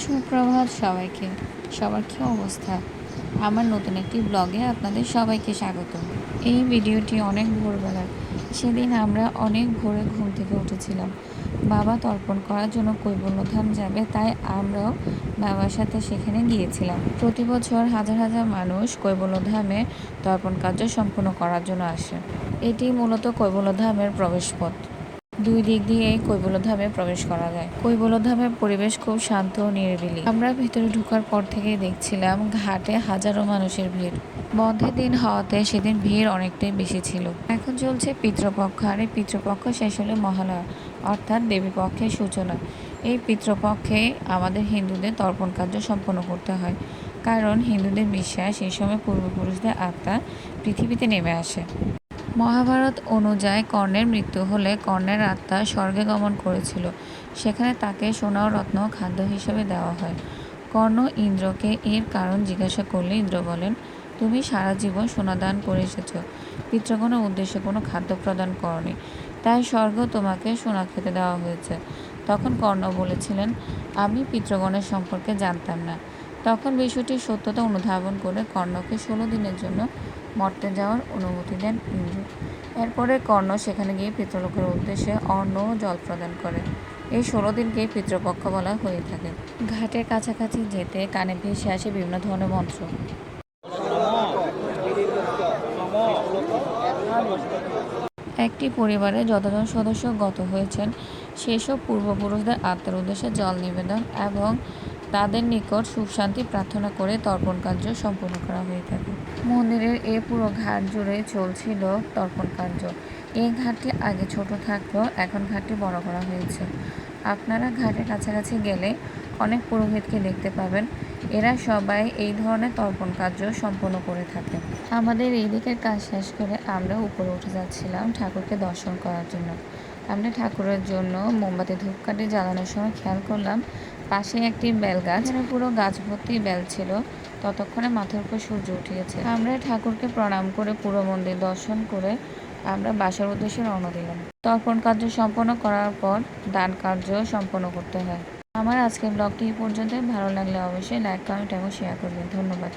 সুপ্রভাত সবাইকে। সবার কী অবস্থা? আমার নতুন একটি ব্লগে আপনাদের সবাইকে স্বাগত। এই ভিডিওটি অনেক ভোরবেলার। সেদিন আমরা অনেক ভোরে ঘুম থেকে উঠেছিলাম। বাবা তর্পণ করার জন্য কৈবল্যধাম যাবে, তাই আমরাও বাবার সাথে সেখানে গিয়েছিলাম। প্রতি বছর হাজার হাজার মানুষ কৈবল্যধামে তর্পণ কার্য সম্পন্ন করার জন্য আসে। এটি মূলত কৈবল্যধামের প্রবেশপথ। দুই দিক দিয়ে কৈবল্যধামে প্রবেশ করা যায়। কৈবল্যধামের পরিবেশ খুব শান্ত ও নিরিবিলি। আমরা ভিতরে ঢোকার পর থেকেই দেখছিলাম ঘাটে হাজারো মানুষের ভিড়। বন্ধের দিন হওয়াতে সেদিন ভিড় অনেকটাই বেশি ছিল। এখন চলছে পিতৃপক্ষ, আর এই পিতৃপক্ষ শেষ হলে মহালয়া, অর্থাৎ দেবীপক্ষের সূচনা। এই পিতৃপক্ষে আমাদের হিন্দুদের তর্পণ কার্য সম্পন্ন করতে হয়, কারণ হিন্দুদের বিশ্বাস এই সময় পূর্বপুরুষদের আত্মা পৃথিবীতে নেমে আসে। মহাভারত অনুযায়ী কর্ণের মৃত্যু হলে কর্ণের আত্মা স্বর্গে গমন করেছিল। সেখানে তাকে সোনা ও রত্ন খাদ্য হিসেবে দেওয়া হয়। কর্ণ ইন্দ্রকে এর কারণ জিজ্ঞাসা করলে ইন্দ্র বলেন, তুমি সারা জীবন সোনা দান করে এসেছ, পিতৃগণের উদ্দেশ্যে কোনো খাদ্য প্রদান করনি, তাই স্বর্গ তোমাকে সোনা খেতে দেওয়া হয়েছে। তখন কর্ণ বলেছিলেন, আমি পিতৃগণের সম্পর্কে জানতাম না। তখন বিষয়টির সত্যতা অনুধাবন করে কর্ণকে 16 দিনের জন্য মর্তে যাওয়ার অনুমতি দেন ইন্দ্র। এরপরে কর্ণ সেখানে গিয়ে পিতৃলোকের উদ্দেশ্যে অন্ন ও জল প্রদান করে। এই 16 দিনকেই পিতৃপক্ষ বলা হয়ে থাকে। ঘাটের কাছাকাছি যেতে কানে ভেসে আসে বিভিন্ন ধরনের মন্ত্র। একটি পরিবারে যতজন সদস্য গত হয়েছেন সেসব পূর্বপুরুষদের আত্মার উদ্দেশ্যে জল নিবেদন এবং তাদের নিকট সুখ শান্তি প্রার্থনা করে তর্পণ কার্য সম্পন্ন করা হয়ে থাকে। মন্দিরের এই পুরো ঘাট জুড়ে চলছিল তর্পণ কার্য। এই ঘাটটি আগে ছোট থাকলেও এখন ঘাটটি বড় করা হয়েছে। আপনারা ঘাটের কাছাকাছি গেলে অনেক পুরোহিতকে দেখতে পাবেন। এরা সবাই এই ধরনের তর্পণ কার্য সম্পন্ন করে থাকে। আমাদের এই দিকের কাজ শেষ করে আমরা উপরে উঠে যাচ্ছিলাম ঠাকুরকে দর্শন করার জন্য। আমরা ঠাকুরের জন্য মোমবাতি ধূপকাঠি জ্বালানোর সময় খেয়াল করলাম পাশে একটি বেল গাছ, পুরো গাছ ভর্তি বেল ছিল। ততক্ষণে মাথার উপর সূর্য উঠে গেছে। আমরা ঠাকুরকে প্রণাম করে পুরো মন্দির দর্শন করে আমরা বাসার উদ্দেশ্যে রওনা দিলাম। তর্পণ কার্য সম্পন্ন করার পর দান কার্য সম্পন্ন করতে হয়। আমার আজকের ব্লগটি এই পর্যন্ত। ভালো লাগলে অবশ্যই লাইক, কমেন্ট এবং শেয়ার করবেন। ধন্যবাদ।